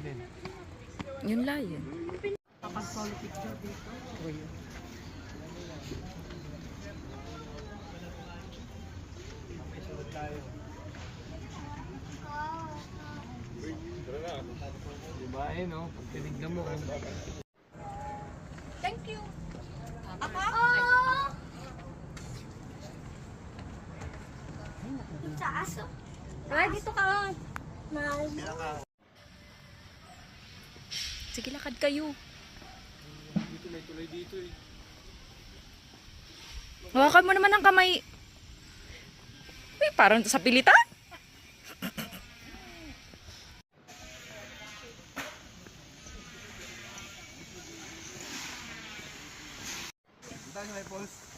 din. Yun lang yun. Kapag-solo picture dito. May sunod tayo. Diba eh no? Pag tinignan mo. Thank you. Ako? Sa aso. Ay, dito ka. Sige, lakad kayo. Dito may tuloy dito eh. Hawakan mo naman ang kamay. Uy, parang sa pilitan. Tayo may pulse.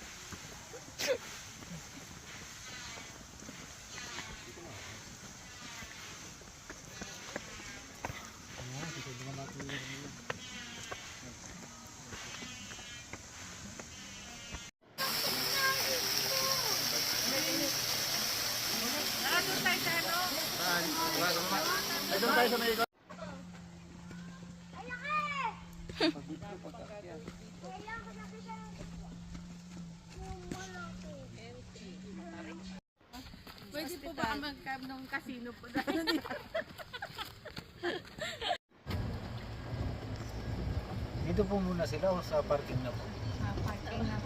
Doon tayo sa may ikot. Pwede po ba mag-cab ng casino po? Dito po muna sila o sa parking na po? Parking na.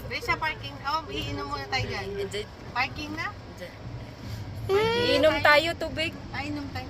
Pwede sa parking. Oh, iinom muna tayo dyan. Parking na? Iinom tayo tubig. Ay, inom tayo.